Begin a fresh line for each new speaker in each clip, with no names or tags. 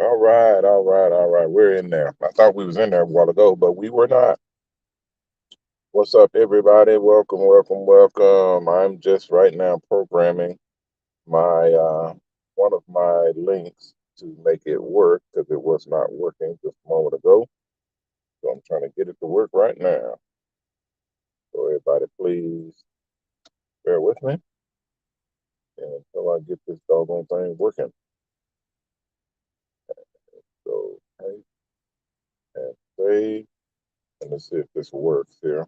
All right, all right, all right. We're in there. I thought we was in there a while ago, but we were not. What's up, everybody? Welcome, welcome, welcome. I'm just right now programming my one of my links to make it work because it was not working just a moment ago. So I'm trying to get it to work right now. So everybody, please bear with me until I get this doggone thing working. So, hey, and save, and let's see if this works here.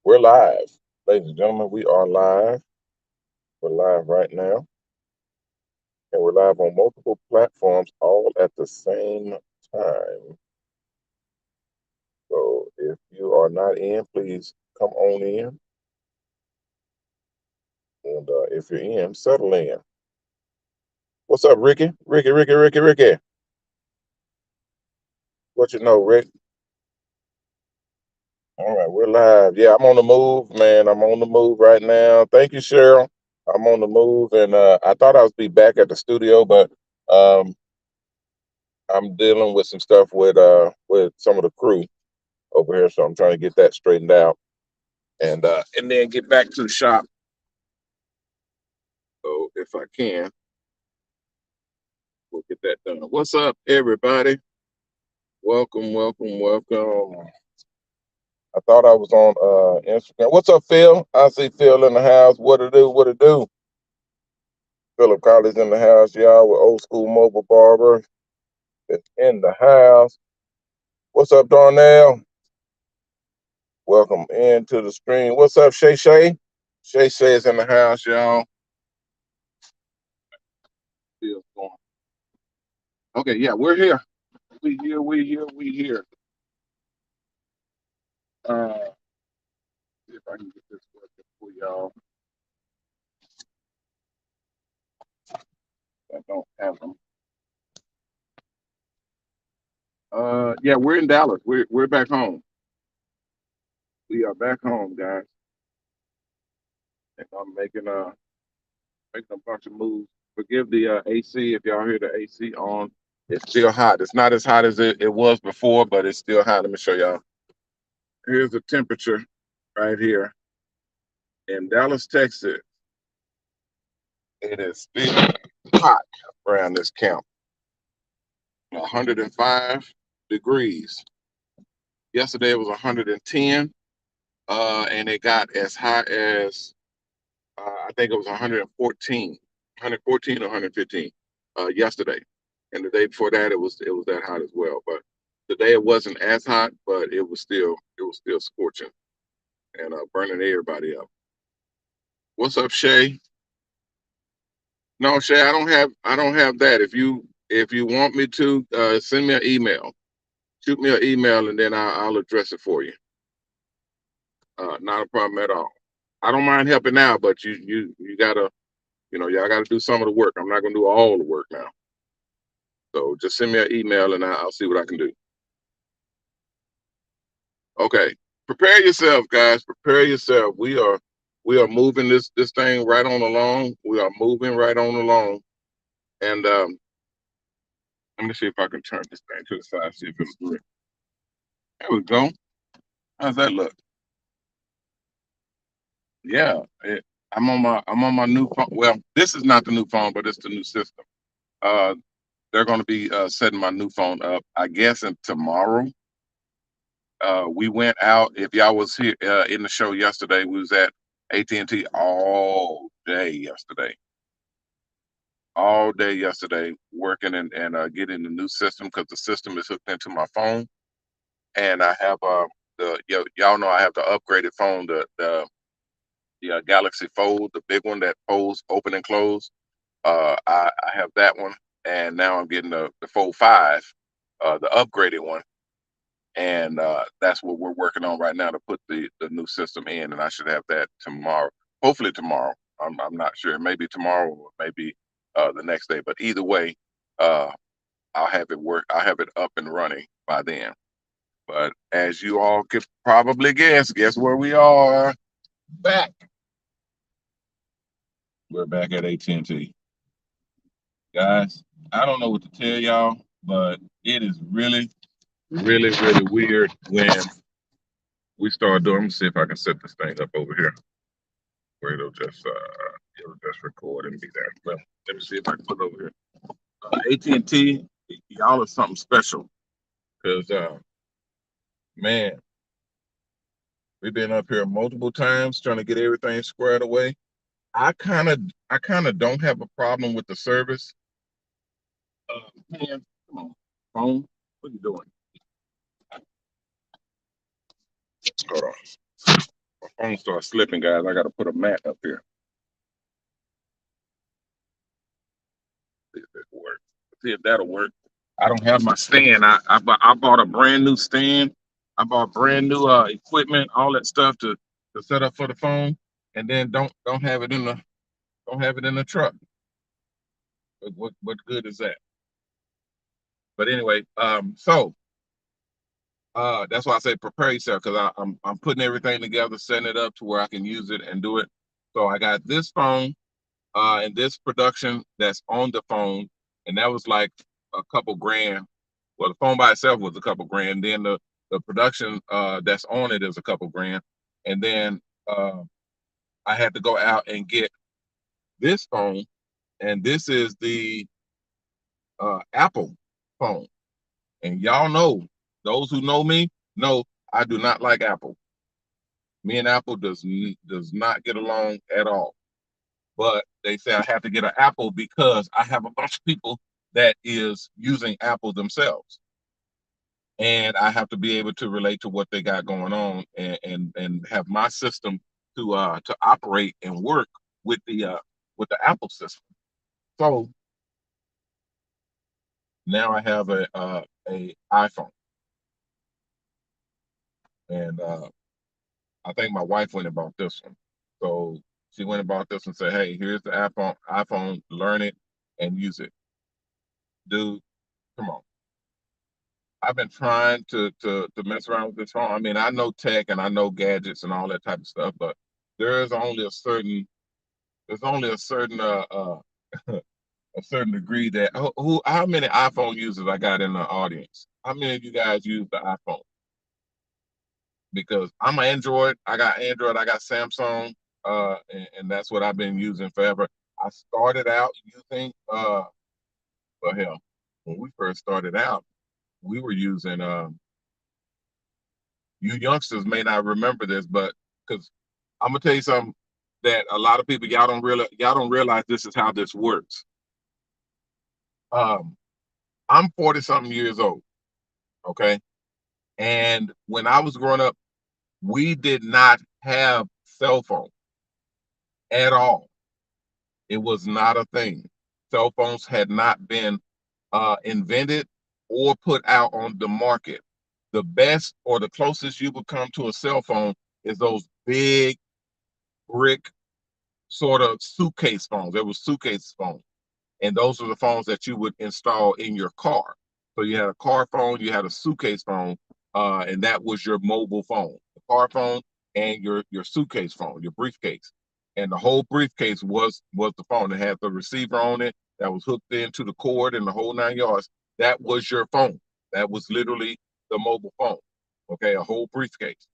We're live, ladies and gentlemen. We are live. We're live right now, and we're live on multiple platforms all at the same time. So if you are not in, please come on in. And if you're in, settle in. What's up, Ricky? Ricky. What you know, Rick? All right, we're live. Yeah, I'm on the move, man. I'm on the move right now. Thank you, Cheryl. I'm on the move, and I thought I would be back at the studio, but um, I'm dealing with some stuff with some of the crew over here, so I'm trying to get that straightened out, and then get back to the shop. So if I can, we'll get that done. What's up, everybody? Welcome, welcome, welcome. I thought I was on Instagram. What's up, Phil? I see Phil in the house. What it do? What it do? Philip Collins in the house, y'all, with Old School Mobile Barber. It's in the house. What's up, Darnell? Welcome into the stream. What's up, Shay Shay? Shay Shay is in the house, y'all. Phil's going. Okay, yeah, we're here. We here. See if I can get this working for y'all. I don't have them. Yeah, we're in Dallas. We're back home. We are back home, guys. And I'm making a bunch of moves. Forgive the AC if y'all hear the AC on. It's still hot. It's not as hot as it was before, but it's still hot. Let me show y'all. Here's the temperature right here in Dallas, Texas. It is still hot around this camp. 105 degrees. Yesterday it was 110, and it got as high as I think it was 114, 114 or 115 yesterday, and the day before that it was that hot as well. But today it wasn't as hot, but it was still scorching and burning everybody up. What's up, Shay? No, Shay, I don't have that. If you want me to, send me an email. Shoot me an email, and then I'll address it for you. Not a problem at all. I don't mind helping out, but you gotta, y'all gotta do some of the work. I'm not gonna do all the work now. So just send me an email, and I'll see what I can do. Okay, prepare yourself, guys. Prepare yourself. We are moving this thing right on along. We are moving right on along, and let me see if I can turn this thing to the side. See if it'll do it. There we go. How's that look? Yeah, I'm on my new phone. Well, this is not the new phone, but it's the new system. Uh, they're going to be setting my new phone up, I guess, tomorrow. We went out. If y'all was here in the show yesterday, we was at AT&T all day yesterday, working and getting the new system because the system is hooked into my phone, and I have y'all know I have the upgraded phone, the Galaxy Fold, the big one that folds open and close. I have that one, and now I'm getting the Fold 5, the upgraded one, and that's what we're working on right now to put the new system in, and I should have that tomorrow. Hopefully tomorrow. I'm not sure. Maybe tomorrow or maybe the next day. But either way, uh, I'll have it work. I'll have it up and running by then. But as you all could probably guess where we are? Back. We're back at AT&T, guys. I don't know what to tell y'all. but it is really, really, really weird when we start doing. I'm gonna see if I can set this thing up over here where it'll just record and be there. Well, let me see if I can put it over here. AT&T, y'all are something special because man, we've been up here multiple times trying to get everything squared away. I kind of don't have a problem with the service. Man, come on, phone. What are you doing? Hold on. My phone starts slipping, guys. I got to put a mat up here. See if it works. See if that'll work. I don't have my stand. I bought a brand new stand. I bought brand new equipment, all that stuff to set up for the phone, and then don't have it in the truck. What good is that? But anyway, so that's why I say prepare yourself because I'm putting everything together, setting it up to where I can use it and do it. So I got this phone and this production that's on the phone, and that was like a couple grand. Well, the phone by itself was a couple grand. Then the production that's on it is a couple grand, and then I had to go out and get this phone, and this is the Apple phone. And y'all know, those who know me know I do not like Apple. Me and Apple does not get along at all. But they say I have to get an Apple because I have a bunch of people that is using Apple themselves, and I have to be able to relate to what they got going on and have my system to operate and work with the Apple system. So now I have a iPhone, and I think my wife went and bought this one. So she went and bought this and said, "Hey, here's the iPhone, learn it and use it." Dude, come on. I've been trying to mess around with this phone. I mean, I know tech and I know gadgets and all that type of stuff, but there's only a certain a certain degree that how many iPhone users I got in the audience? How many of you guys use the iPhone? Because I'm an Android. I got Android. I got Samsung, and that's what I've been using forever. I started out using well, hell, when we first started out, we were using you youngsters may not remember this, but because I'm gonna tell you something that a lot of people y'all don't realize this is how this works. Um, I'm 40 something years old, okay, and when I was growing up, we did not have cell phone at all. It was not a thing. Cell phones had not been invented or put out on the market. The best or the closest you would come to a cell phone is those big brick sort of suitcase phones. There was suitcase phones, and those are the phones that you would install in your car. So you had a car phone, you had a suitcase phone, and that was your mobile phone, the car phone, and your suitcase phone, your briefcase. And the whole briefcase was the phone. It had the receiver on it that was hooked into the cord and the whole 9 yards. That was your phone. That was literally the mobile phone. Okay, a whole briefcase.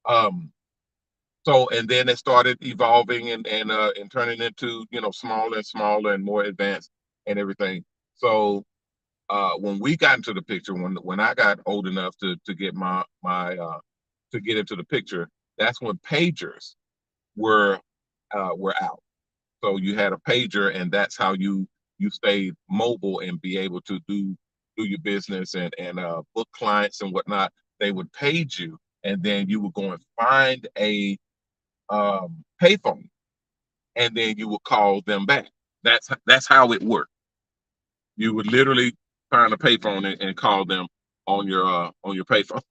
Um, so and then it started evolving and turning into smaller and smaller and more advanced and everything. So when we got into the picture, when I got old enough to get my to get into the picture, that's when pagers were out. So you had a pager, and that's how you stayed mobile and be able to do your business and book clients and whatnot. They would page you, and then you would go and find a payphone, and then you would call them back. That's how it worked. You would literally find a payphone and call them on your payphone,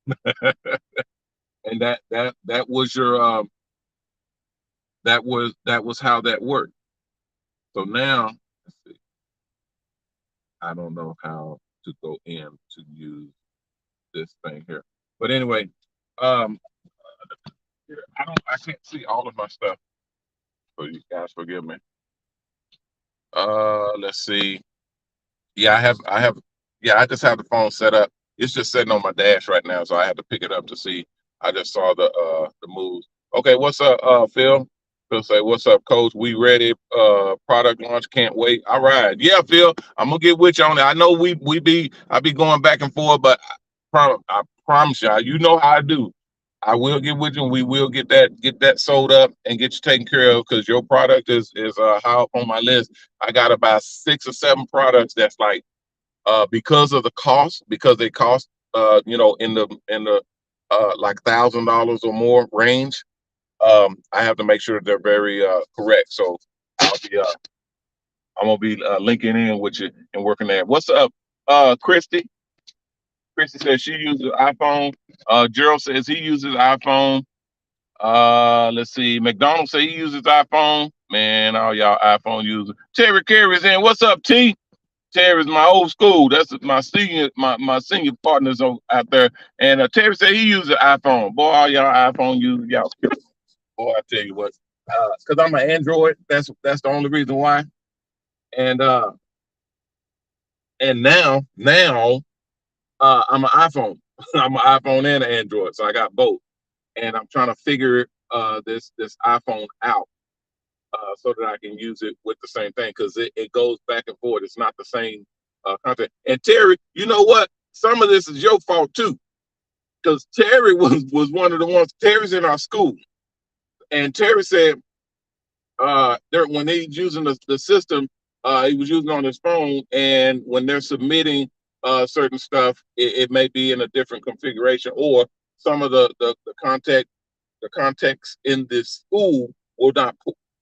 and that was your that was how that worked. So now, let's see, I don't know how to go in to use this thing here, but anyway, um, here, I can't see all of my stuff, so you guys forgive me. Let's see. Yeah, I have Yeah, I just have the phone set up. It's just sitting on my dash right now, so I had to pick it up to see. I just saw the moves. Okay, what's up, Phil? Phil say, "What's up, Coach? We ready? Product launch, can't wait. All right, yeah, Phil, I'm gonna get with you on it. I know I be going back and forth, but I promise y'all, you know how I do. I will get with you, and we will get that sold up and get you taken care of because your product is high up on my list. I got about 6 or 7 products that's like because of the cost, because they cost in the like $1,000 or more range. I have to make sure they're very correct. So I'll be I'm gonna be linking in with you and working there. What's up, Christy? Christy says she uses iPhone. Gerald says he uses iPhone. Let's see. McDonald says he uses iPhone. Man, all y'all iPhone users. Terry Carey's in. What's up, T? Terry's my old school. That's my senior partners out there. And Terry said he uses iPhone. Boy, all y'all iPhone users, y'all. Boy, I tell you what, because I'm an Android. That's the only reason why. And now I'm an iPhone. I'm an iPhone and an Android, so I got both. And I'm trying to figure this iPhone out so that I can use it with the same thing because it goes back and forth. It's not the same content. And Terry, you know what? Some of this is your fault too, because Terry was one of the ones. Terry's in our school, and Terry said when he's using the system, he was using on his phone, and when they're submitting certain stuff, it may be in a different configuration, or some of the context in this school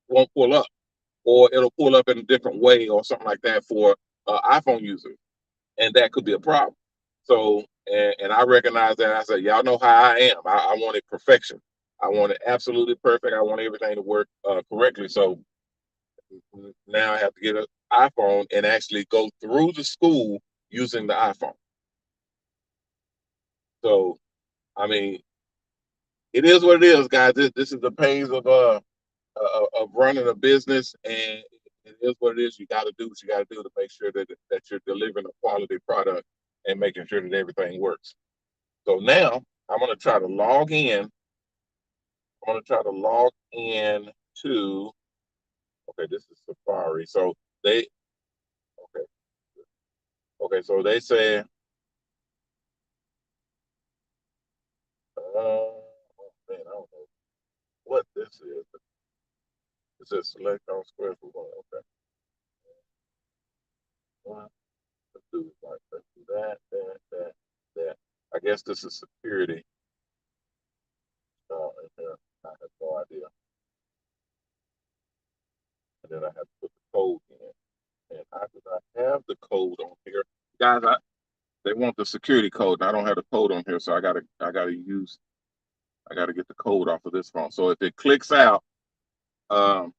won't pull up, or it'll pull up in a different way, or something like that for iPhone users, and that could be a problem. So, and I recognize that. I said, y'all know how I am. I want it perfection. I want it absolutely perfect. I want everything to work correctly. So now I have to get an iPhone and actually go through the school using the iPhone. So, I mean, it is what it is, guys. This is the pains of running a business, and it is what it is. You got to do what you got to do to make sure that you're delivering a quality product and making sure that everything works. So now I'm going to try to log in. I'm going to try to log in to. Okay, this is Safari. So they. Okay. Okay. So they say. Oh man, I don't know what this is. It says select on square for one. Okay. One, let's do it like let's do that. I guess this is security. In here. I have no idea. And then I have to put the code in. And I do not have the code on here. Guys, they want the security code, and I don't have the code on here, so I gotta get the code off of this phone. So if it clicks out, um,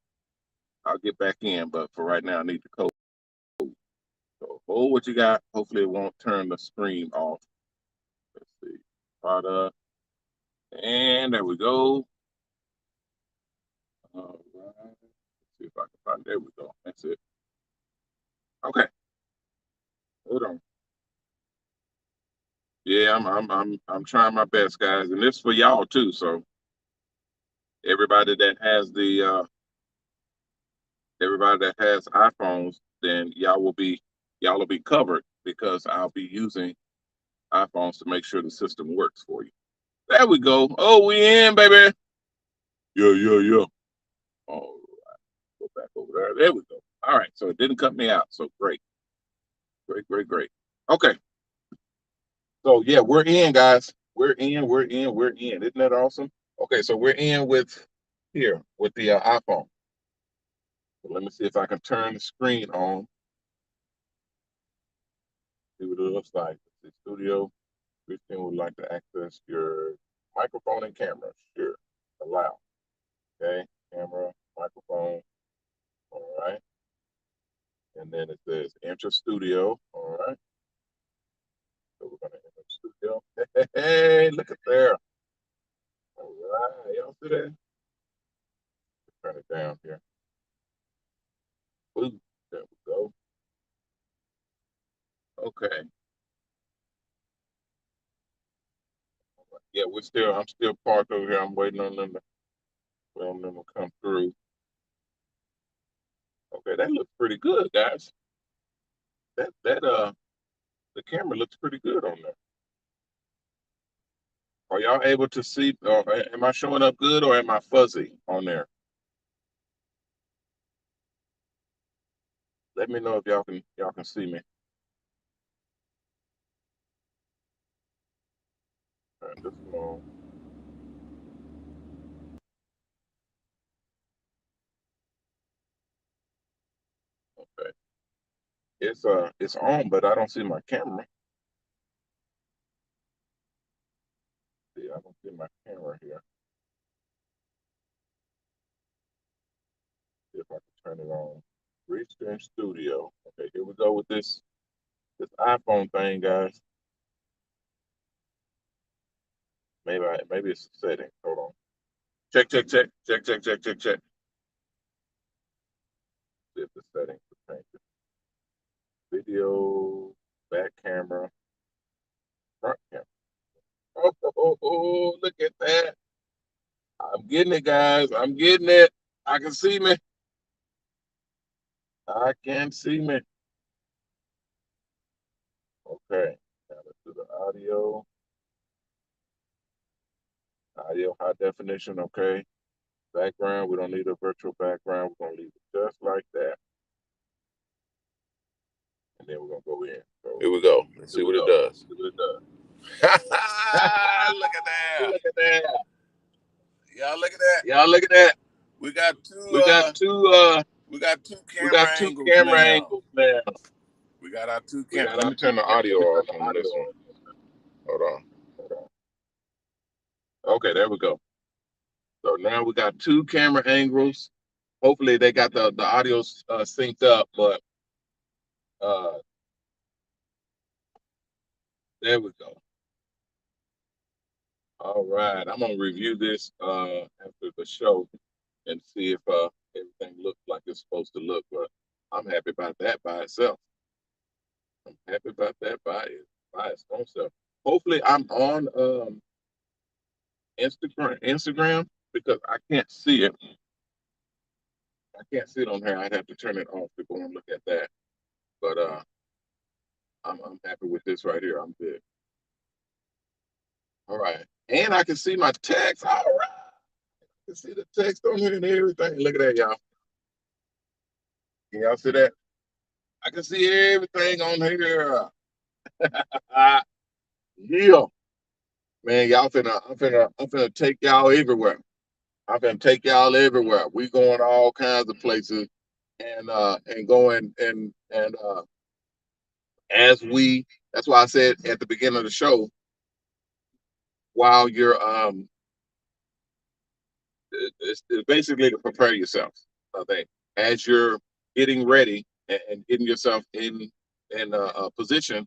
I'll get back in. But for right now, I need the code. So hold what you got. Hopefully it won't turn the screen off. Let's see. Product. And there we go. All right. Let's see if I can find. There we go. That's it. Okay. Hold on. Yeah, I'm trying my best, guys, and this for y'all too. So everybody that has everybody that has iPhones, then y'all will be covered because I'll be using iPhones to make sure the system works for you. There we go. Oh, we in, baby. Yeah, yeah, yeah. All right, go back over there. There we go. All right, so it didn't cut me out. So great, great, great, great. Okay, so yeah, we're in, guys. We're in. Isn't that awesome? Okay, so we're in with here with the iPhone. So let me see if I can turn the screen on. See what it looks like. The studio. Christine would like to access your microphone and camera. Sure. Allow. Okay. Camera, microphone. All right. And then it says enter studio. All right. So we're gonna enter studio. Hey, look at there. All right. Y'all see that? Turn it down here. Ooh, there we go. Okay. Yeah, I'm still parked over here. I'm waiting on them to come through. Okay, that looks pretty good, guys. The camera looks pretty good on there. Are y'all able to see? Am I showing up good, or am I fuzzy on there? Let me know if y'all can see me. Turn this on. Okay, it's on, but I don't see my camera. See, I don't see my camera here. See if I can turn it on. Restream Studio. Okay, here we go with this iPhone thing, guys. Maybe it's a setting. Hold on. Check, check, check, check, check, check, check, check. See if the settings are changing. Video, back camera, front camera. Oh, look at that. I'm getting it, guys. I'm getting it. I can see me. I can see me. Okay. Now let's do the audio. Audio high definition. Okay. Background. We don't need a virtual background. We're going to leave it just like that. And then we're going to go in. So here we go. Let's see what it does. See what it does. Look at that. Look at that. Y'all look at that. Y'all look at that. We got two camera angles now. We got our two cameras. Let me turn the audio off on this one. Hold on. Okay, there we go. So now we got two camera angles. Hopefully they got the audio synced up, but there we go. All right, I'm gonna review this after the show and see if everything looks like it's supposed to look. But I'm happy about that by itself. I'm happy about that by its own self. Hopefully, I'm on Instagram because I can't see it. I can't see it on here. I'd have to turn it off to go and look at that. But I'm happy with this right here. I'm good. All right, and I can see my text. All right, I can see the text on here and everything. Look at that, y'all. Can y'all see that? I can see everything on here. Yeah, man, I'm finna take y'all everywhere. I'm finna take y'all everywhere. We going all kinds of places, and going and as we. That's why I said at the beginning of the show, while you're it's basically to prepare yourself. I think as you're getting ready and getting yourself in a position,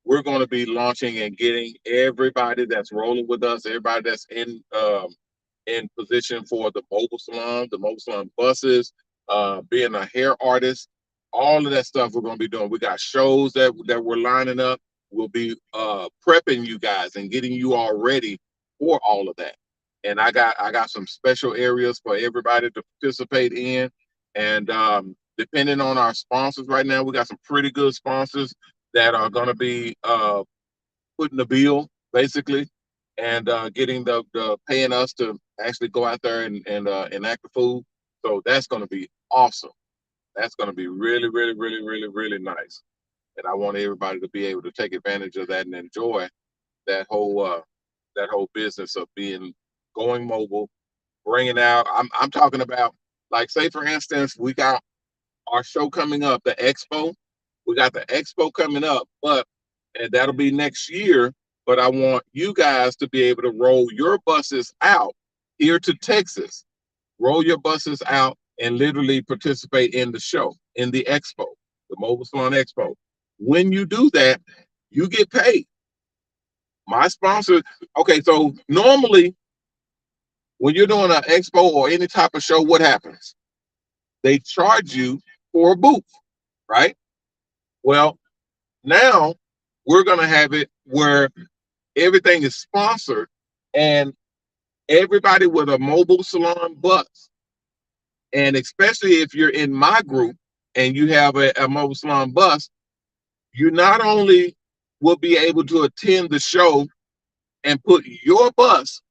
we're going to be launching and getting everybody that's rolling with us, everybody that's in position for the mobile salon buses, being a hair artist, all of that stuff we're going to be doing. We got shows that we're lining up. We'll be prepping you guys and getting you all ready for all of that. And I got some special areas for everybody to participate in. And depending on our sponsors right now, we got some pretty good sponsors that are going to be putting the bill basically, and getting the paying us to actually go out there and act the fool. So that's going to be awesome. That's going to be really, really, really, really, really nice. And I want everybody to be able to take advantage of that and enjoy that whole business of going mobile, bringing out. I'm talking about, like, say for instance, we got our show coming up, the expo. We got the expo coming up, and that'll be next year. But I want you guys to be able to roll your buses out here to Texas. Roll your buses out and literally participate in the show, in the expo, the Mobile Salon Expo. When you do that, you get paid. My sponsor, okay, so normally when you're doing an expo or any type of show, what happens? They charge you for a booth, right? Well, now we're going to have it where everything is sponsored And everybody with a mobile salon bus, and especially if you're in my group and you have a mobile salon bus, you not only will be able to attend the show and put your bus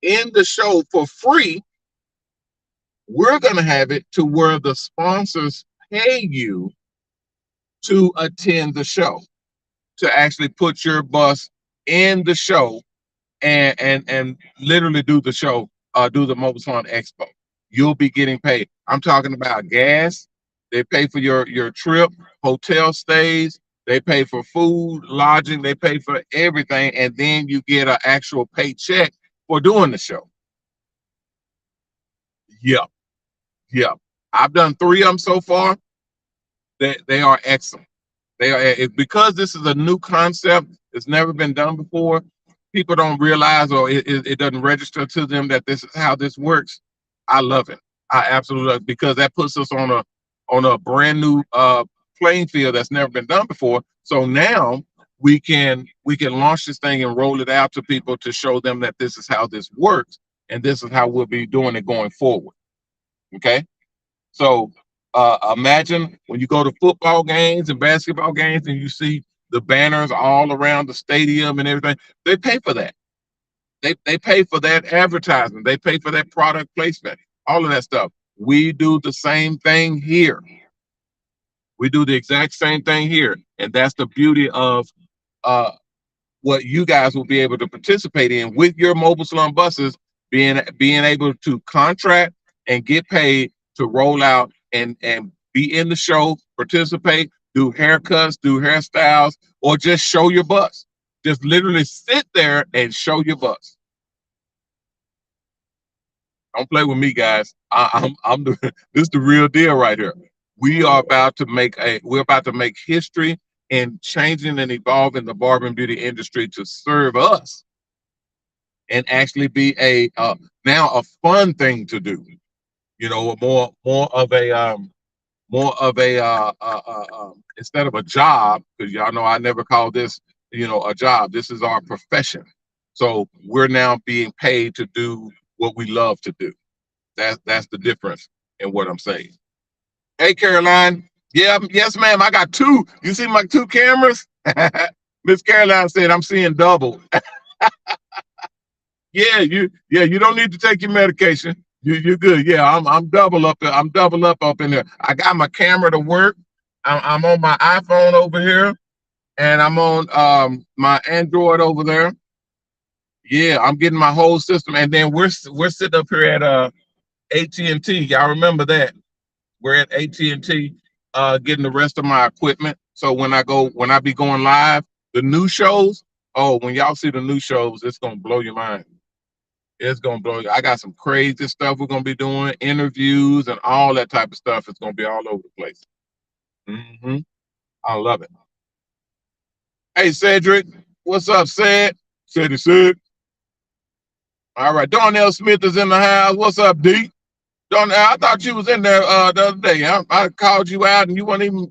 in the show for free. We're going to have it to where the sponsors pay you to attend the show, to actually put your bus in the show and literally do the show, do the Mobile Salon Expo. You'll be getting paid. I'm talking about gas. They pay for your trip, hotel stays. They pay for food, lodging. They pay for everything, and then you get an actual paycheck for doing the show. Yep, yep. I've done 3 of them so far. They are excellent. They are, because this is a new concept. It's never been done before. People don't realize, or it doesn't register to them that this is how this works. I love it. I absolutely love it, because that puts us on a brand new playing field that's never been done before. So now we can launch this thing and roll it out to people to show them that this is how this works, and this is how we'll be doing it going forward. Okay, so imagine when you go to football games and basketball games and you see the banners all around the stadium and everything. They pay for that. They pay for that advertisement. They pay for that product placement, all of that stuff. We do the same thing here. We do the exact same thing here. And that's the beauty of what you guys will be able to participate in with your mobile salon buses, being able to contract and get paid to roll out and be in the show, participate, do haircuts, do hairstyles, or just show your bus. Just literally sit there and show your bus. Don't play with me, guys. I'm this is the real deal right here. We're about to make history in changing and evolving the barber and beauty industry to serve us, and actually be now a fun thing to do. You know, more of a instead of a job, because y'all know I never call this, a job. This is our profession. So we're now being paid to do what we love to do. That's the difference in what I'm saying. Hey, Caroline. Yeah, yes, ma'am. I got 2. You see my 2 cameras? Miss Caroline said I'm seeing double. Yeah, you don't need to take your medication. You're good. Yeah, I'm double up there. I'm double up in there. I got my camera to work. I'm on my iPhone over here, and I'm on my Android over there. Yeah, I'm getting my whole system, and then we're sitting up here at AT&T. Y'all remember that? We're at AT&T getting the rest of my equipment. So when I be going live, the new shows. Oh, when y'all see the new shows, it's gonna blow your mind. It's gonna blow you. I got some crazy stuff we're gonna be doing, interviews and all that type of stuff. It's gonna be all over the place. I love it. Hey, Cedric, what's up, Ced? Ced. All right, Darnell Smith is in the house. What's up, D? Darnell, I thought you was in there the other day. I called you out and you weren't even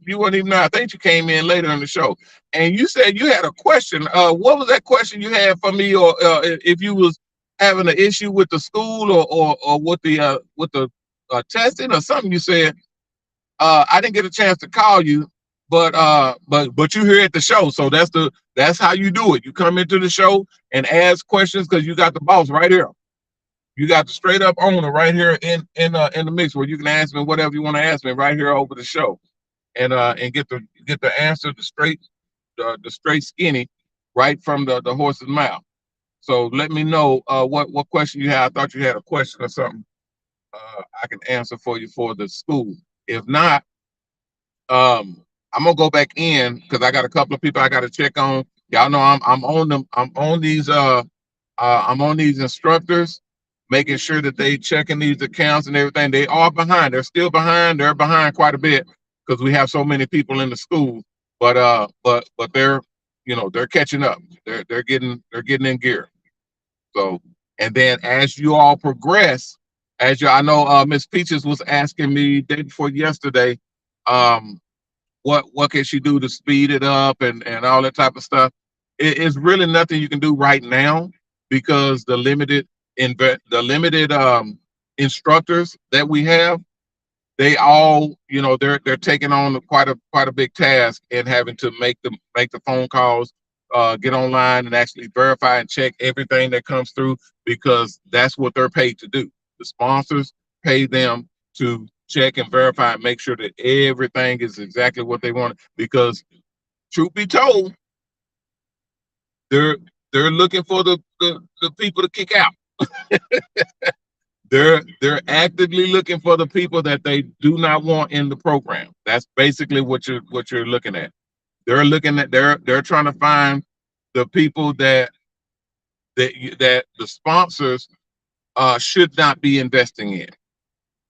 there. I think you came in later in the show, and you said you had a question. What was that question you had for me, or if you was having an issue with the school or with the testing or something? You said I didn't get a chance to call you, but you here at the show, so that's how you do it. You come into the show and ask questions, because you got the boss right here. You got the straight up owner right here in the mix, where you can ask me whatever you want to ask me right here over the show, and get the answer, the straight skinny, right from the horse's mouth. So let me know what question you have. I thought you had a question or something. I can answer for you for the school. If not, I'm gonna go back in, because I got a couple of people I got to check on. Y'all know I'm on them. I'm on these instructors, making sure that they checking these accounts and everything. They are behind. They're still behind. They're behind quite a bit, because we have so many people in the school. But they're they're catching up. They're getting in gear. So, and then as you all progress, I know Miss Peaches was asking me day before yesterday, what can she do to speed it up and all that type of stuff. it's really nothing you can do right now because the limited instructors that we have, they all, they're taking on quite a big task and having to make the phone calls, get online and actually verify and check everything that comes through, because that's what they're paid to do. The sponsors pay them to check and verify and make sure that everything is exactly what they want. Because truth be told, they're they're looking for the people to kick out. They're actively looking for the people that they do not want in the program. That's basically what you're looking at. They're trying to find the people that the sponsors should not be investing in.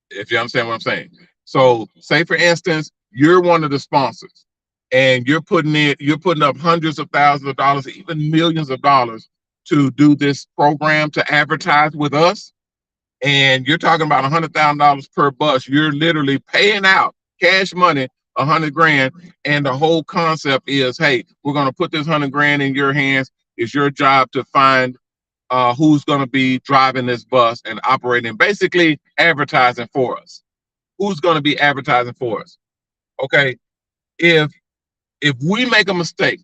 If you understand what I'm saying. So, say for instance, you're one of the sponsors, and you're putting up hundreds of thousands of dollars, even millions of dollars, to do this program, to advertise with us, and you're talking about $100,000 per bus. You're literally paying out cash money, 100 grand, and the whole concept is, hey, we're going to put this 100 grand in your hands. It's your job to find who's going to be driving this bus and operating, basically advertising for us. Who's going to be advertising for us? Okay, if we make a mistake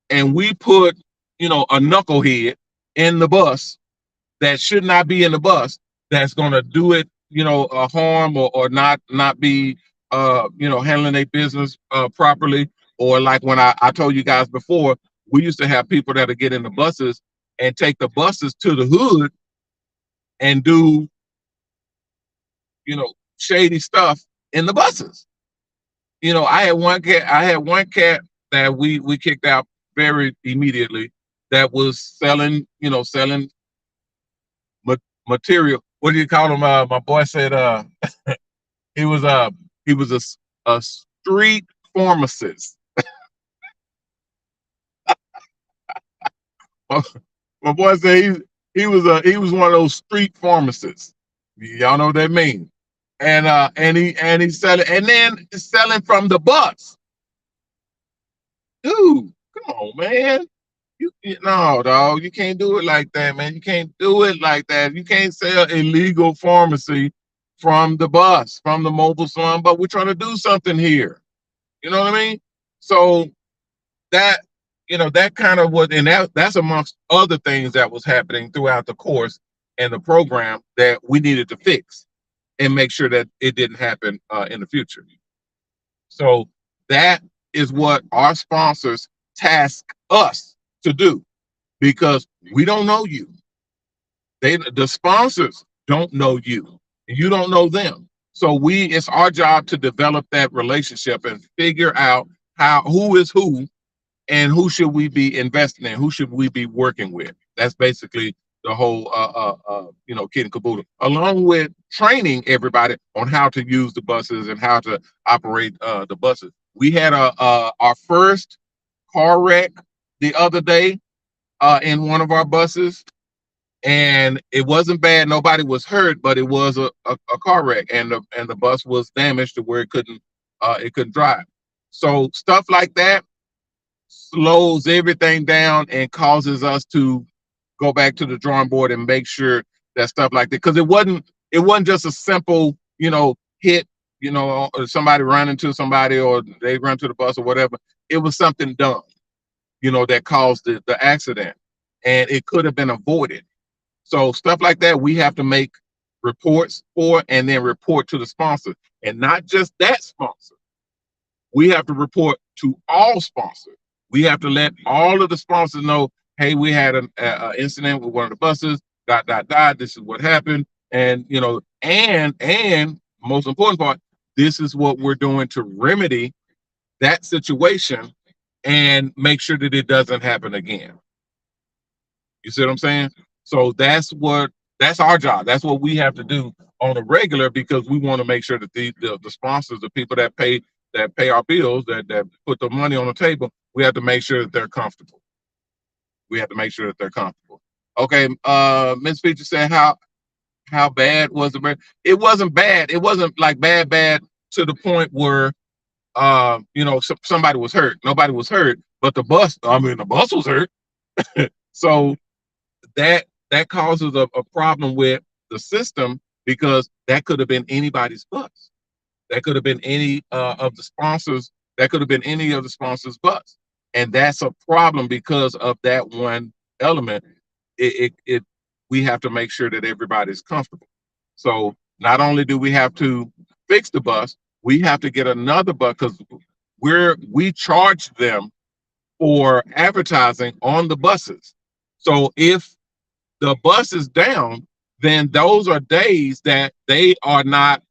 and we put, a knucklehead in the bus that should not be in the bus, that's going to do it, a harm, or not be, handling their business properly. Or like when I told you guys before, we used to have people that would get in the buses and take the buses to the hood and do, shady stuff in the buses. I had one cat that we kicked out very immediately, that was selling material. What do you call him? My boy said he was a street pharmacist. my, my boy said he was one of those street pharmacists. Y'all know what that means. And he's selling, and then selling from the bus. Dude, come on, man. No, dog, you can't do it like that, man. You can't do it like that. You can't sell illegal pharmacy from the bus, from the mobile salon. But we're trying to do something here. You know what I mean? So that that kind of was, and that's amongst other things that was happening throughout the course and the program that we needed to fix and make sure that it didn't happen in the future. So that is what our sponsors task us to do, because we don't know you. The sponsors don't know you, and you don't know them. So it's our job to develop that relationship and figure out who is who, and who should we be investing in, who should we be working with. That's basically the whole kit and caboodle, along with training everybody on how to use the buses and how to operate the buses. We had our first car wreck the other day in one of our buses, and it wasn't bad. Nobody was hurt, but it was a car wreck, and the bus was damaged to where it couldn't drive. So stuff like that slows everything down and causes us to go back to the drawing board and make sure that stuff like that, because it wasn't just a simple hit, or somebody run into somebody, or they run to the bus or whatever. It was something done, that caused the accident, and it could have been avoided. So stuff like that, we have to make reports for, and then report to the sponsor, and not just that sponsor. We have to report to all sponsors. We have to let all of the sponsors know, hey, we had an incident with one of the buses, ... This is what happened. And, and most important part, this is what we're doing to remedy that situation and make sure that it doesn't happen again. You see what I'm saying? So that's our job. That's what we have to do on a regular, because we want to make sure that the sponsors, the people that pay our bills, that put the money on the table, we have to make sure that they're comfortable. Okay, Ms. Feature said, how bad was it? It wasn't bad. It wasn't like bad to the point where somebody was hurt. Nobody was hurt, but the bus was hurt. So that causes a problem with the system, because that could have been anybody's bus. That could have been any of the sponsors. That could have been any of the sponsors' bus, and that's a problem because of that one element. It we have to make sure that everybody's comfortable. So not only do we have to fix the bus, we have to get another bus, because we charge them for advertising on the buses. So if the bus is down, then those are days that they are not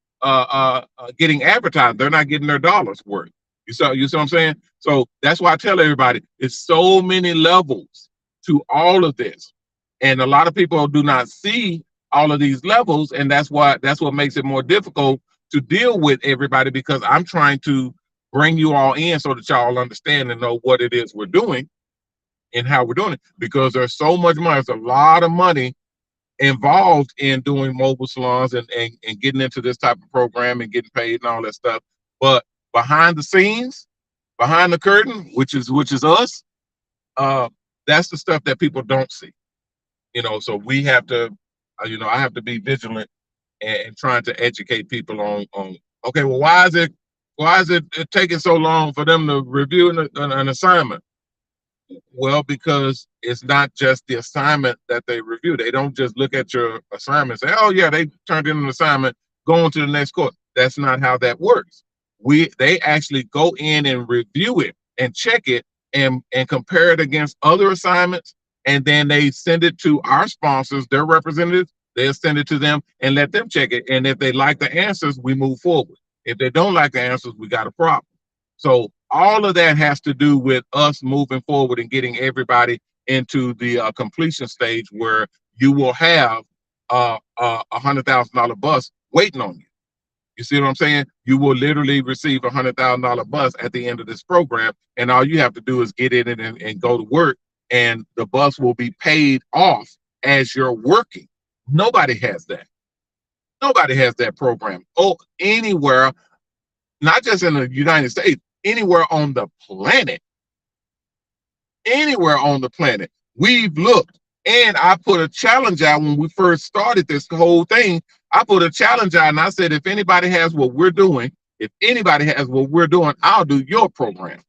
getting advertised. They're not getting their dollars worth. You see what I'm saying? So that's why I tell everybody, it's so many levels to all of this, and a lot of people do not see all of these levels, and that's what makes it more difficult to deal with everybody, because I'm trying to bring you all in so that y'all understand and know what it is we're doing and how we're doing it, because there's so much money. There's a lot of money involved in doing mobile salons and getting into this type of program and getting paid and all that stuff. But behind the scenes, behind the curtain, which is us, that's the stuff that people don't see. So we have to, I have to be vigilant and trying to educate people on okay, well, why is it taking so long for them to review an assignment? Well, because it's not just the assignment that they review. They don't just look at your assignment and say, oh yeah, they turned in an assignment, go on to the next course. That's not how that works. They actually go in and review it and check it and compare it against other assignments, and then they send it to our sponsors, their representatives. They'll send it to them and let them check it. And if they like the answers, we move forward. If they don't like the answers, we got a problem. So all of that has to do with us moving forward and getting everybody into the completion stage, where you will have a $100,000 bus waiting on you. You see what I'm saying? You will literally receive a $100,000 bus at the end of this program, and all you have to do is get in it and go to work, and the bus will be paid off as you're working. Nobody has that. Nobody has that program. Oh, anywhere, not just in the United States, anywhere on the planet. Anywhere on the planet. We've looked, and I put a challenge out when we first started this whole thing. I put a challenge out and I said, if anybody has what we're doing, I'll do your program.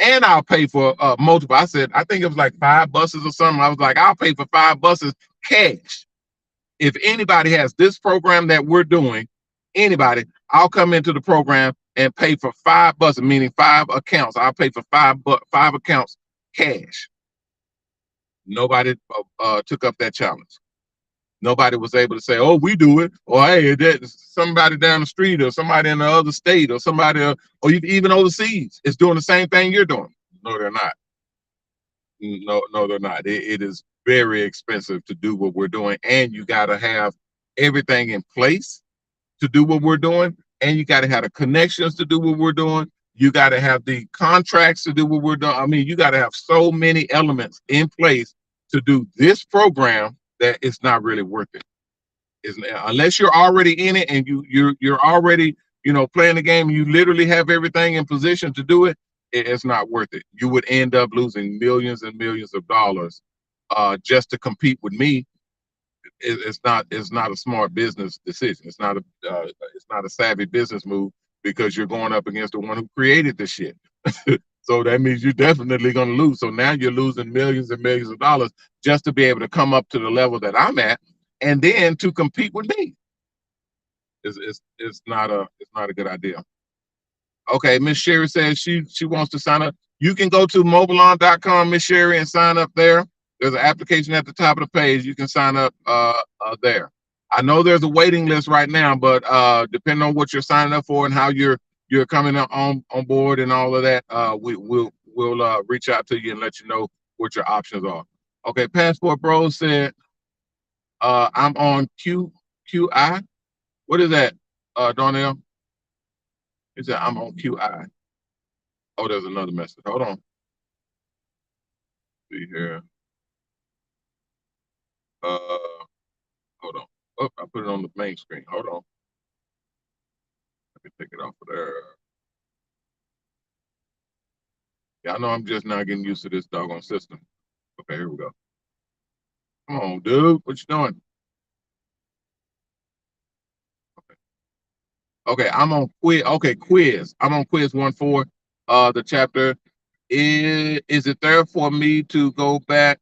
And I'll pay for multiple. I said, I think it was like 5 buses or something. I was like, I'll pay for 5 buses cash. If anybody has this program that we're doing, anybody, I'll come into the program and pay for 5 buses, meaning 5 accounts. I'll pay for 5 accounts cash. Nobody took up that challenge. Nobody was able to say, oh, we do it, or hey, that's somebody down the street or somebody in the other state or somebody, or even overseas is doing the same thing you're doing. No, they're not. No, they're not. It is very expensive to do what we're doing, and you got to have everything in place to do what we're doing, and you got to have the connections to do what we're doing. You got to have the contracts to do what we're doing. I mean, you got to have so many elements in place to do this program that it's not really worth it. Unless you're already in it and you're already playing the game, you literally have everything in position to do it. It's not worth it. You would end up losing millions and millions of dollars just to compete with me. It's not a smart business decision. It's not a savvy business move, because you're going up against the one who created the shit. So that means you're definitely going to lose. So now you're losing millions and millions of dollars just to be able to come up to the level that I'm at, and then to compete with me. It's not a good idea. Okay, Miss Sherry says she wants to sign up. You can go to MOBALON.com, Miss Sherry, and sign up there. There's an application at the top of the page. You can sign up there. I know there's a waiting list right now, but depending on what you're signing up for and how you're coming on board and all of that, we'll reach out to you and let you know what your options are. Okay, Passport Bro said, I'm on QI. What is that, Darnell? He said, I'm on QI. Oh, there's another message. Hold on. See here. Hold on. Oh, I put it on the main screen. Hold on. Let me take it off of there. Y'all know I'm just not getting used to this doggone system. Okay, here we go. Come on, dude. What you doing? Okay, I'm on quiz. Okay, quiz. I'm on quiz 1-4. The chapter is it there for me to go back?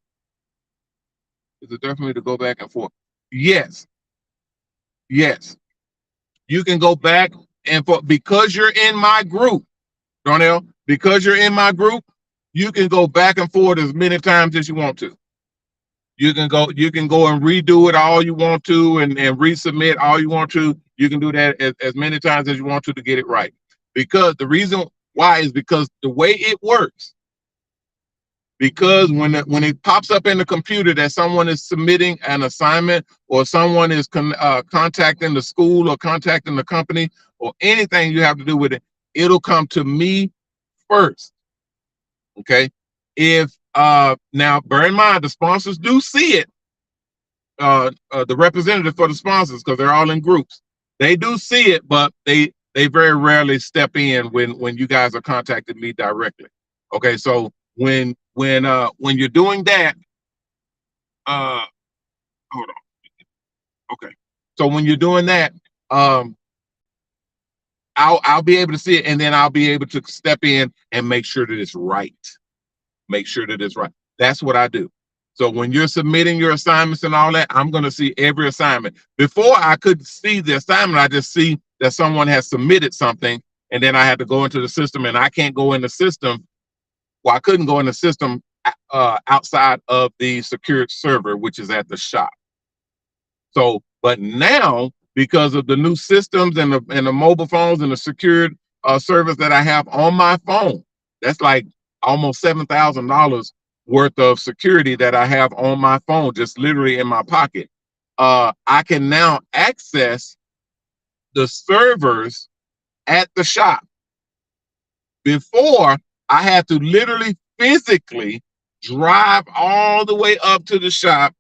Is it there for me to go back and forth? Yes, yes. You can go back and forth because you're in my group, Darnell. Because you're in my group, you can go back and forth as many times as you want to. You can go and redo it all you want to and resubmit all you want to. You can do that as many times as you want to get it right. Because the reason why is because the way it works, because when it pops up in the computer that someone is submitting an assignment or someone is contacting the school or contacting the company or anything you have to do with it, it'll come to me first. Okay. If now bear in mind the sponsors do see it, the representative for the sponsors, because they're all in groups, they do see it, but they very rarely step in when you guys are contacting me directly. Okay, so when you're doing that, hold on. Okay, so when you're doing that, I'll be able to see it, and then I'll be able to step in and make sure that it's right. Make sure that it's right. That's what I do. So when you're submitting your assignments and all that, I'm going to see every assignment. Before I could see the assignment, I just see that someone has submitted something, and then I had to go into the system, and I can't go in the system. Well, I couldn't go in the system outside of the secured server, which is at the shop. So, but now, because of the new systems and the mobile phones and the secured service that I have on my phone, that's like almost $7,000 worth of security that I have on my phone, just literally in my pocket. I can now access the servers at the shop. Before, I had to literally physically drive all the way up to the shop,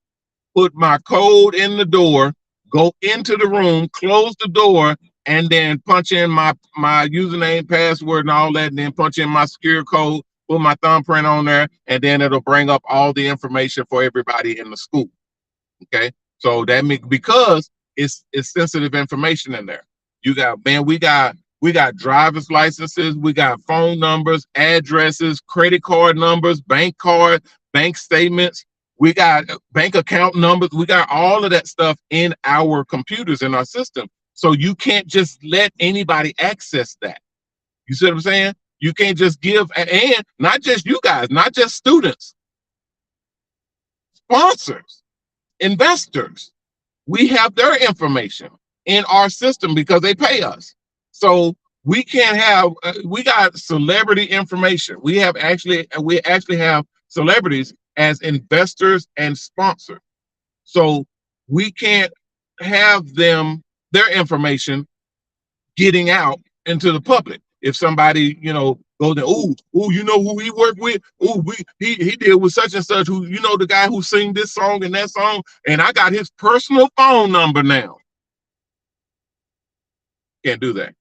put my code in the door, go into the room, close the door, and then punch in my username, password, and all that, and then punch in my secure code, put my thumbprint on there, and then it'll bring up all the information for everybody in the school. Okay, so that means because it's sensitive information in there. You got, man, we got driver's licenses, we got phone numbers, addresses, credit card numbers, bank statements. We got bank account numbers. We got all of that stuff in our computers, in our system. So you can't just let anybody access that. You see what I'm saying? You can't just give, and not just you guys, not just students, sponsors, investors. We have their information in our system because they pay us. So we can't have, we got celebrity information. We actually have celebrities as investors and sponsors. So we can't have their information getting out into the public. If somebody, goes there, you know who he worked with? He did with such and such, who, the guy who sing this song and that song, and I got his personal phone number now. Can't do that.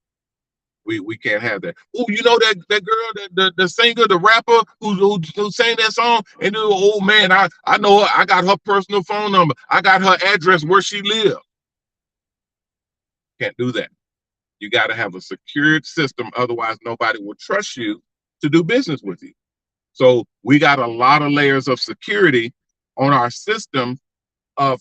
We can't have that. Oh, that girl, the singer, the rapper who sang that song, and man, I know her. I got her personal phone number. I got her address where she lives. Can't do that. You got to have a secured system, otherwise nobody will trust you to do business with you. So we got a lot of layers of security on our system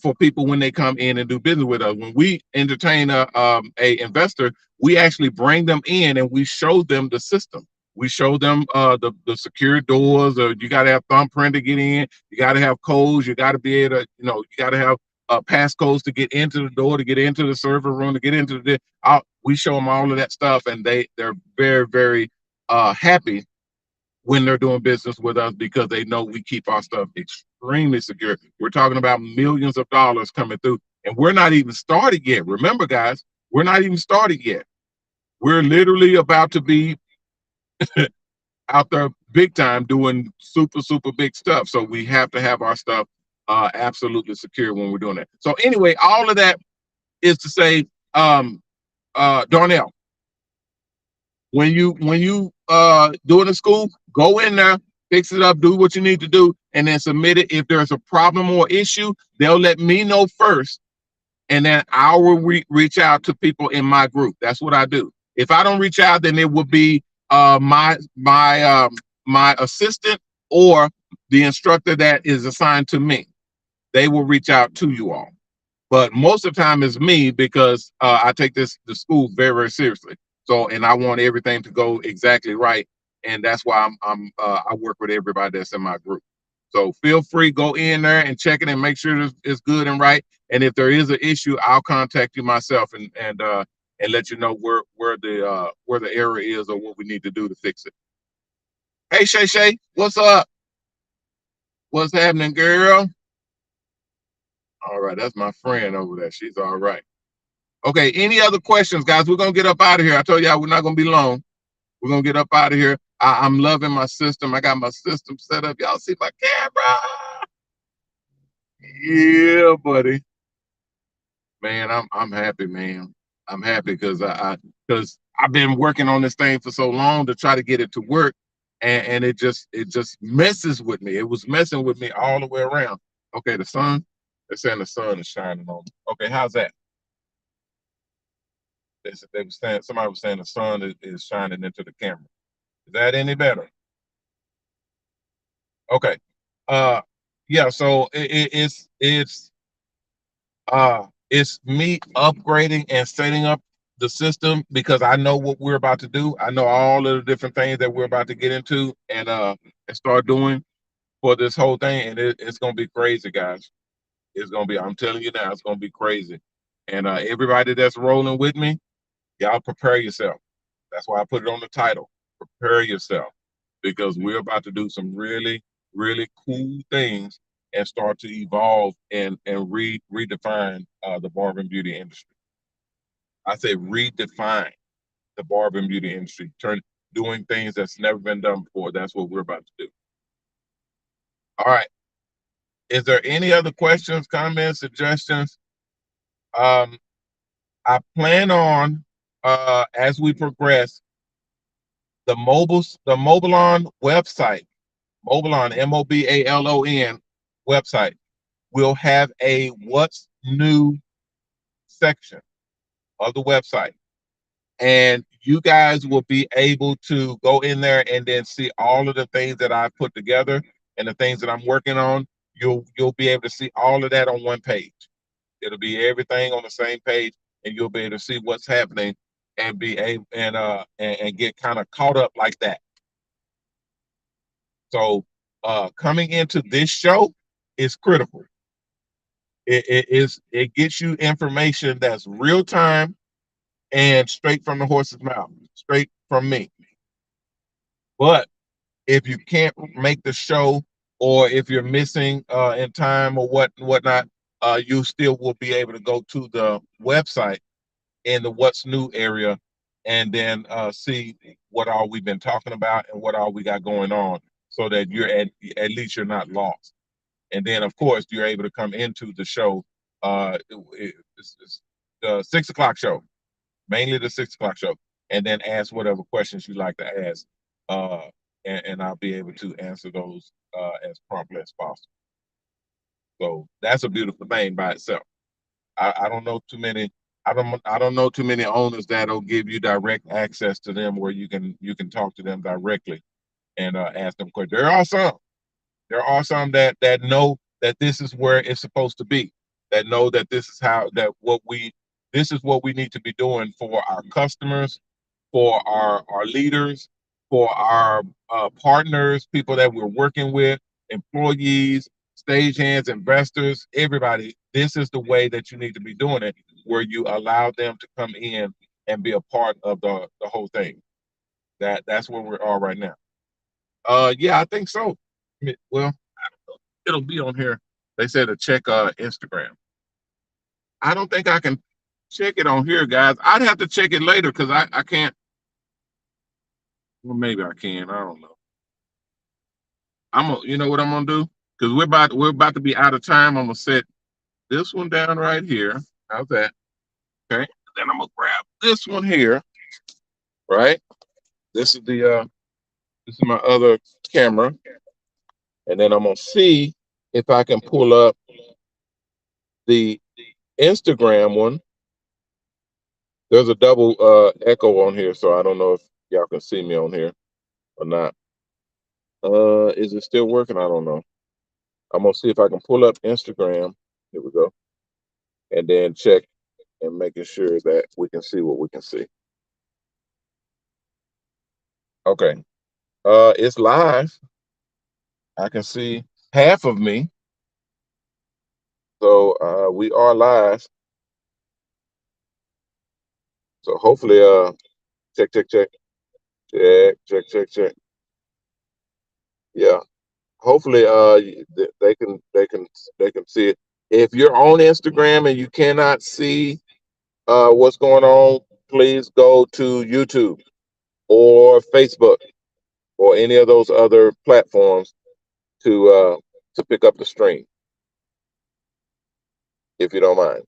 for people when they come in and do business with us. When we entertain a investor, we actually bring them in and we show them the system. We show them the secure doors. You got to have thumbprint to get in. You got to have codes. You got to be able to, you got to have passcodes to get into the door, to get into the server room, to get into the. We show them all of that stuff, and they're very, very happy when they're doing business with us because they know we keep our stuff extremely secure. We're talking about millions of dollars coming through, and we're not even started yet. Remember, guys, we're not even started yet. We're literally about to be out there big time doing super, super big stuff. So we have to have our stuff absolutely secure when we're doing that. So anyway, all of that is to say, Darnell, when you during the school, go in there, fix it up, do what you need to do, and then submit it. If there's a problem or issue, they'll let me know first, and then I will reach out to people in my group. That's what I do. If I don't reach out, then it will be my assistant or the instructor that is assigned to me. They will reach out to you all. But most of the time it's me because I take the school very, very seriously. So, and I want everything to go exactly right, and that's why I work with everybody that's in my group. So feel free, go in there and check it and make sure it's good and right. And if there is an issue, I'll contact you myself and let you know where the error is or what we need to do to fix it. Hey Shay Shay, what's up? What's happening, girl? All right, that's my friend over there. She's all right. Okay, any other questions, guys? We're gonna get up out of here. I told y'all we're not gonna be long. We're gonna get up out of here. I'm loving my system. I got my system set up. Y'all see my camera? Yeah, buddy. Man, I'm happy, man. I'm happy because because I've been working on this thing for so long to try to get it to work, and it just messes with me. It was messing with me all the way around. Okay, the sun. They're saying the sun is shining on me. Okay, how's that? They were saying somebody was saying the sun is shining into the camera. Is that any better? Okay. Uh, yeah. So it's me upgrading and setting up the system because I know what we're about to do. I know all of the different things that we're about to get into and start doing for this whole thing, and it's gonna be crazy, guys. It's gonna be. I'm telling you now, it's gonna be crazy. And everybody that's rolling with me, y'all prepare yourself. That's why I put it on the title. Prepare yourself because we're about to do some really, really cool things and start to evolve and redefine the barber and beauty industry. I say redefine the barber and beauty industry, doing things that's never been done before. That's what we're about to do. All right. Is there any other questions, comments, suggestions? Um, I plan on as we progress the MOBALON website, MOBALON MOBALON website will have a what's new section of the website, and you guys will be able to go in there and then see all of the things that I put together and the things that I'm working on. You'll be able to see all of that on one page. It'll be everything on the same page, and you'll be able to see what's happening and be able and get kind of caught up like that. So coming into this show is critical. It gets you information that's real time and straight from the horse's mouth, straight from me. But if you can't make the show, or if you're missing in time or whatnot, you still will be able to go to the website in the what's new area and then see what all we've been talking about and what all we got going on, so that you're at least you're not lost. And then of course you're able to come into the show. It's the 6 o'clock show, mainly the 6 o'clock show, and then ask whatever questions you like to ask, uh, and I'll be able to answer those as promptly as possible. So that's a beautiful thing by itself. I don't know too many. I don't know too many owners that'll give you direct access to them where you can talk to them directly and ask them questions. There are some. There are some that know that this is where it's supposed to be. That know that this is what we need to be doing for our customers, for our leaders, for our partners, people that we're working with, employees, stagehands, investors, everybody. This is the way that you need to be doing it, where you allow them to come in and be a part of the whole thing. That's where we are right now. Yeah, I think so. Well, it'll be on here. They said to check Instagram. I don't think I can check it on here, guys. I'd have to check it later because I can't. Well, maybe I can. I don't know. You know what I'm gonna do? Because we're about to be out of time. I'm gonna set this one down right here. How's that? Okay. Then I'm gonna grab this one here. Right. This is the This is my other camera, and then I'm gonna see if I can pull up the Instagram one. There's a double echo on here, so I don't know if y'all can see me on here or not. Is it still working? I don't know. I'm gonna see if I can pull up Instagram. Here we go, and then check and making sure that we can see what we can see. Okay. It's live. I can see half of me. So we are live. So hopefully check, check, check, check, check, check, check. Yeah. Hopefully they can see it. If you're on Instagram and you cannot see what's going on, please go to YouTube or Facebook or any of those other platforms to pick up the stream, if you don't mind.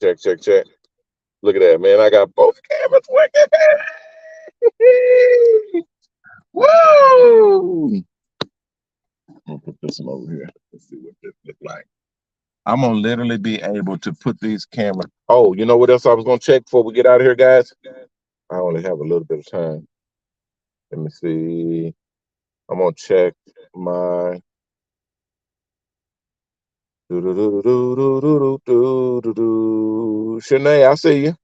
Check, check, check. Look at that, man. I got both cameras working. Woo! I'm gonna put this one over here. Let's see what this looks like. I'm gonna literally be able to put these cameras. Oh, you know what else I was gonna check before we get out of here, guys? I only have a little bit of time. Let me see. I'm gonna check my. Shanae, I see you.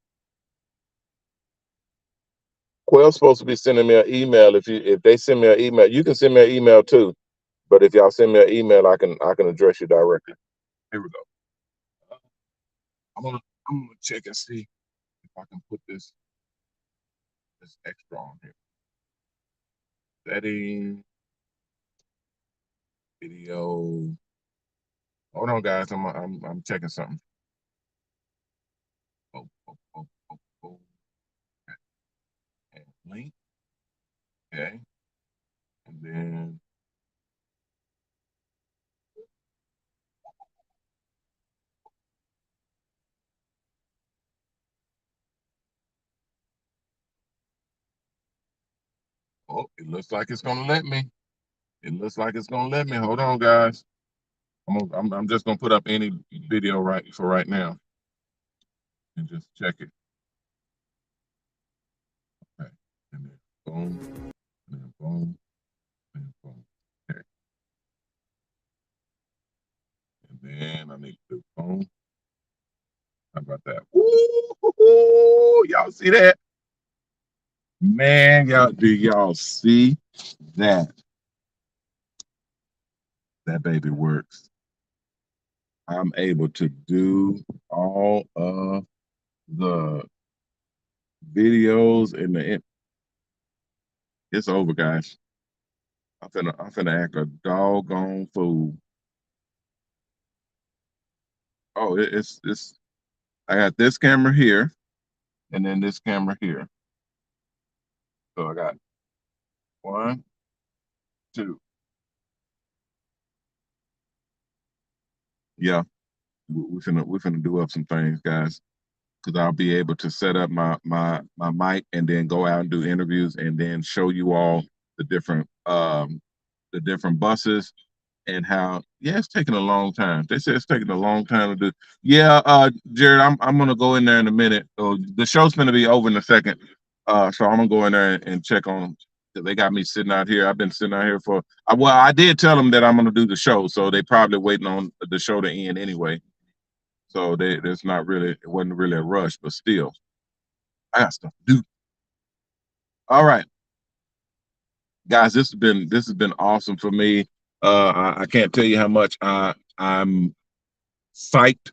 Quell's supposed to be sending me an email. If they send me an email, you can send me an email too. But if y'all send me an email, I can address you directly. Here we go. I'm gonna check and see if I can put this extra on here. Setting video. Hold on, guys. I'm checking something. Oh, oh, oh, oh, oh. Okay. And link. Okay. And then oh, it looks like it's gonna let me. It looks like it's gonna let me. Hold on, guys. I'm just gonna put up any video right now and just check it. Okay. And then boom, and then boom, and then boom. Okay. And then I need to do boom. How about that? Ooh, y'all see that? Man, do y'all see that? That baby works. I'm able to do all of the videos and it's over, guys. I'm finna act a doggone fool. Oh, it's I got this camera here and then this camera here. So I got one, two. Yeah, we finna do up some things, guys. Because I'll be able to set up my mic and then go out and do interviews and then show you all the different buses and how it's taking a long time. They say it's taking a long time to do. Yeah, Jared, I'm gonna go in there in a minute. So the show's gonna be over in a second. So I'm gonna go in there and check on them. They got me sitting out here. I've been sitting out here for well, I did tell them that I'm gonna do the show, so they probably waiting on the show to end anyway. So there's not really it wasn't really a rush, but still, I got stuff to do. All right, guys, this has been awesome for me. I can't tell you how much I'm psyched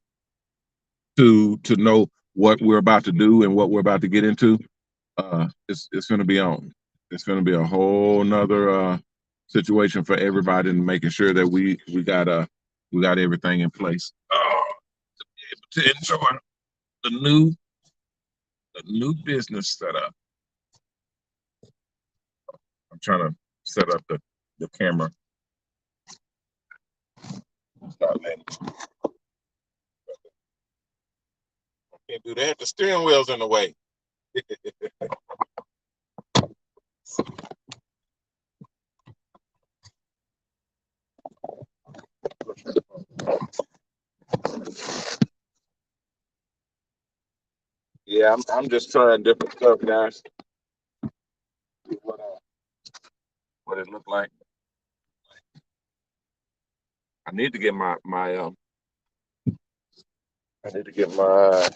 to know what we're about to do and what we're about to get into. It's going to be on. It's going to be a whole nother situation for everybody and making sure that we got everything in place to enjoy the new business setup. I'm trying to set up the camera. Start letting. Can't do that. The steering wheel's in the way. Yeah, I'm just trying different stuff, guys. See what it look like. I need to get I need to get uh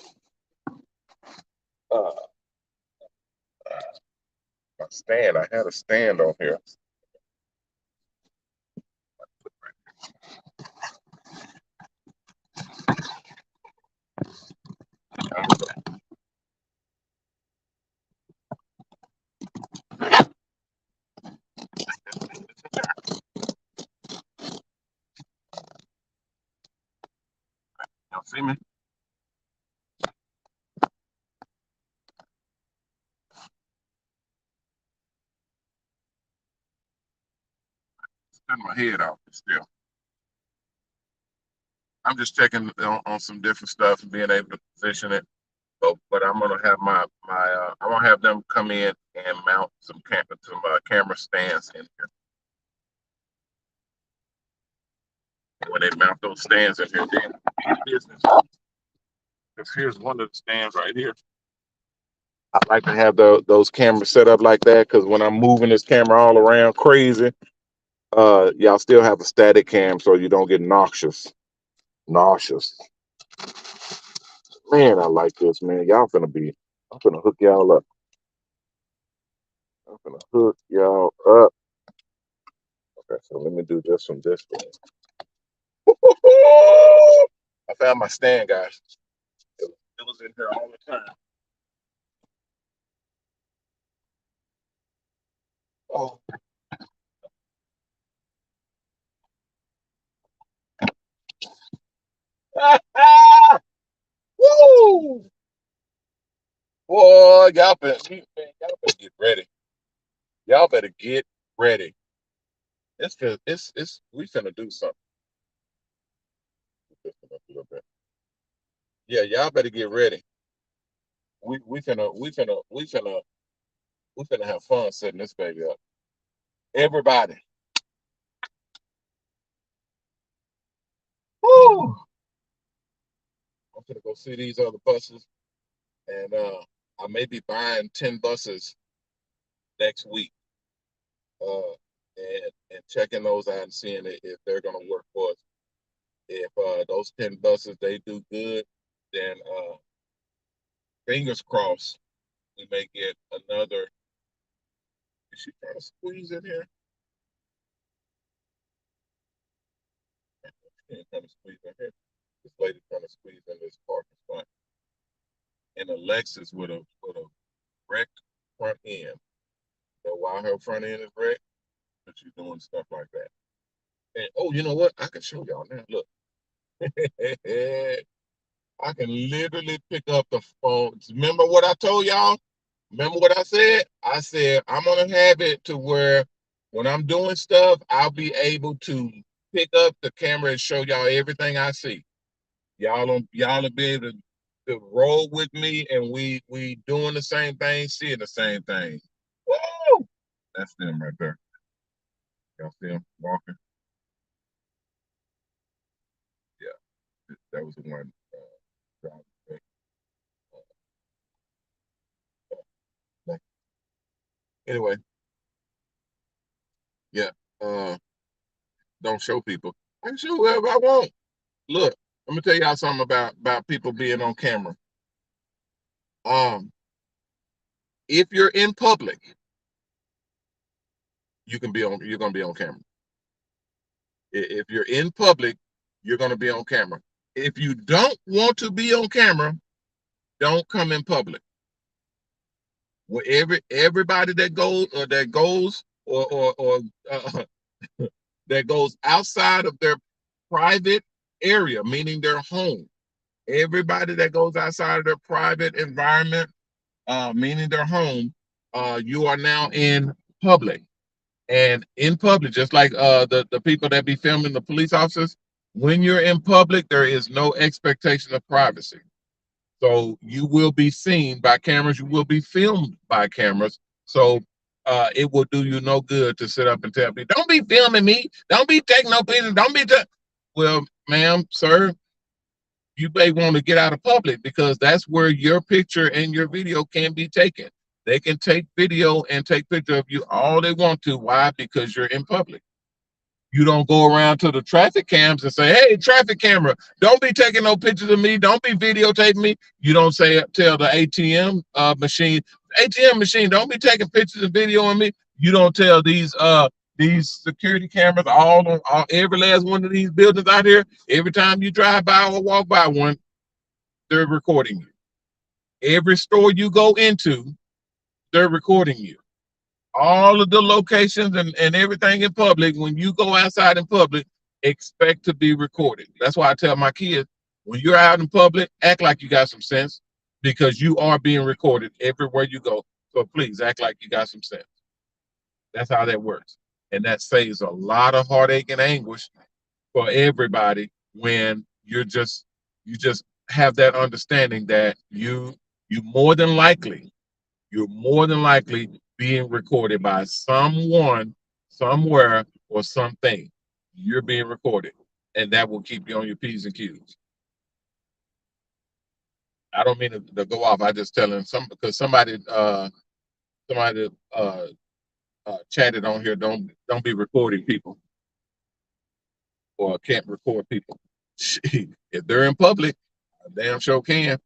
my stand. I had a stand on here. Y'all see me? Turn my head out still. I'm just checking on some different stuff and being able to position it. But I'm gonna have I'm gonna have them come in and mount some camera stands in here. When they mount those stands in here, then business. Because here's one of the stands right here. I like to have those cameras set up like that because when I'm moving this camera all around crazy, y'all still have a static cam so you don't get nauseous. Man, I like this, man. I'm finna hook y'all up. I'm finna hook y'all up. Okay, so let me do just from this one. I found my stand, guys. It was in here all the time. Oh. Woo! Boy, y'all better get ready. Y'all better get ready. It's we finna do something. Yeah, y'all better get ready. We finna have fun setting this baby up. Everybody. Woo! I'm gonna go see these other buses, and I may be buying 10 buses next week, and checking those out and seeing if they're gonna work for us. If those 10 buses they do good, then fingers crossed we may get another. Is she trying to squeeze in here? She ain't trying to squeeze in here. This lady trying to squeeze in this parking spot. And a Lexus with a wrecked front end. So why her front end is wrecked? But she's doing stuff like that. And oh, you know what? I can show y'all now. Look. I can literally pick up the phone. Remember what I told y'all? Remember what I said? I said I'm gonna have it to where when I'm doing stuff, I'll be able to pick up the camera and show y'all everything I see. Y'all will be able to roll with me, and we doing the same thing, seeing the same thing. Woo! That's them right there. Y'all see them walking? Yeah, that was the one. Anyway, yeah. Don't show people. I can show whoever I want. Look, let me tell y'all something about people being on camera. Um, if you're in public, you're gonna be on camera. If you're in public, you're gonna be on camera. If you don't want to be on camera, don't come in public. Well, everybody that goes or that goes outside of their private area, meaning their home. Everybody that goes outside of their private environment, meaning their home, you are now in public. And in public, just like the people that be filming the police officers, when you're in public, there is no expectation of privacy. So you will be seen by cameras. You will be filmed by cameras. So it will do you no good to sit up and tell me, "Don't be filming me. Don't be taking no pictures. Don't be." Well, ma'am, sir, you may want to get out of public, because that's where your picture and your video can be taken. They can take video and take picture of you all they want to. Why? Because you're in public. You don't go around to the traffic cams and say, hey, traffic camera, don't be taking no pictures of me. Don't be videotaping me. You don't tell the ATM machine, don't be taking pictures and video of me. You don't tell these security cameras, every last one of these buildings out here, every time you drive by or walk by one, they're recording you. Every store you go into, they're recording you. All of the locations and everything in public, when you go outside in public, expect to be recorded. That's why I tell my kids, when you're out in public, act like you got some sense, because you are being recorded everywhere you go. So please act like you got some sense. That's how that works. And that saves a lot of heartache and anguish for everybody when you just have that understanding that you're more than likely being recorded by someone, somewhere, or something. You're being recorded, and that will keep you on your P's and Q's. I don't mean to go off. I just telling because somebody chatted on here. Don't be recording people, or can't record people. If they're in public, I damn sure can.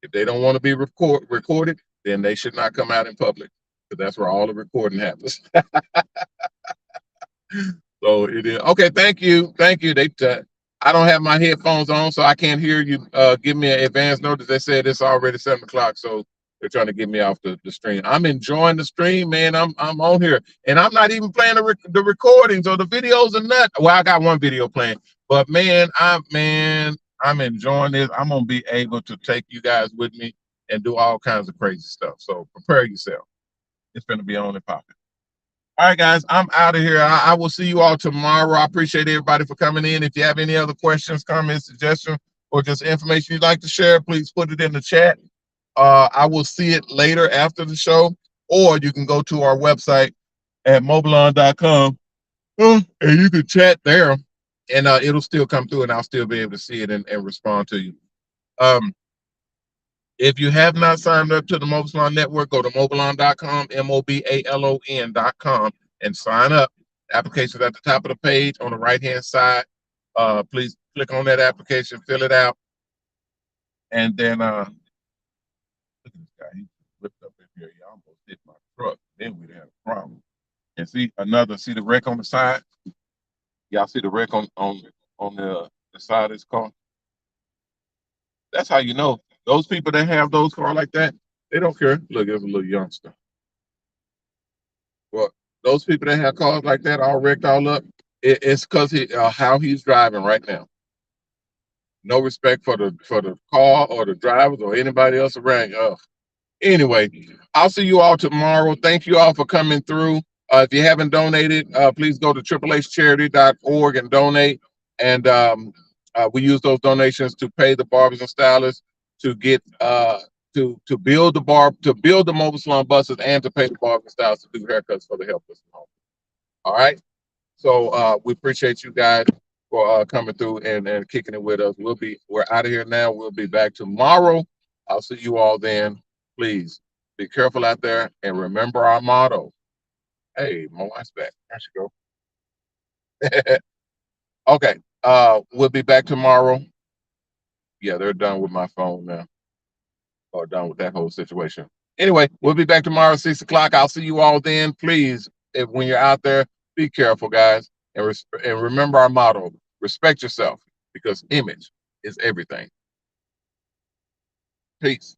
If they don't want to be recorded, then they should not come out in public, because that's where all the recording happens. So it is okay. Thank you. I don't have my headphones on, so I can't hear you. Give me an advance notice. They said it's already 7 o'clock, so they're trying to get me off the stream. I'm enjoying the stream, man. I'm on here, and I'm not even playing the recordings or the videos or nothing. Well, I got one video playing, but man, I'm enjoying this. I'm gonna be able to take you guys with me and do all kinds of crazy stuff. So prepare yourself. It's gonna be on and popping. All right, guys, I'm out of here. I will see you all tomorrow. I appreciate everybody for coming in. If you have any other questions, comments, suggestions, or just information you'd like to share, please put it in the chat. I will see it later after the show, or you can go to our website at MOBALON.com, and you can chat there, and it'll still come through, and I'll still be able to see it and respond to you. If you have not signed up to the Mobile Salon Network, go to MOBALON.com, MOBALON.com, and sign up. Application's at the top of the page on the right-hand side. Please click on that application, fill it out, and then look at this guy. He flipped up in here. He almost hit my truck. Then we'd have a problem. And see the wreck on the side? Y'all see the wreck on the side of this car? That's how you know. Those people that have those cars like that, they don't care. Look, there's a little youngster. Well, those people that have cars like that all wrecked all up, it's because how he's driving right now. No respect for the car or the drivers or anybody else around. Anyway, I'll see you all tomorrow. Thank you all for coming through. If you haven't donated, please go to triplehcharity.org and donate. And we use those donations to pay the barbers and stylists, to get to build the mobile salon buses, and to pay the barbers and stylists to do haircuts for the helpless. All right. So we appreciate you guys for coming through and kicking it with us. We're out of here now. We'll be back tomorrow. I'll see you all then. Please be careful out there, and remember our motto. Hey, my wife's back. There she go. Okay. We'll be back tomorrow. Yeah, they're done with my phone now, or done with that whole situation. Anyway, we'll be back tomorrow at 6 o'clock. I'll see you all then. Please, when you're out there, be careful, guys, and remember our motto: respect yourself, because image is everything. Peace.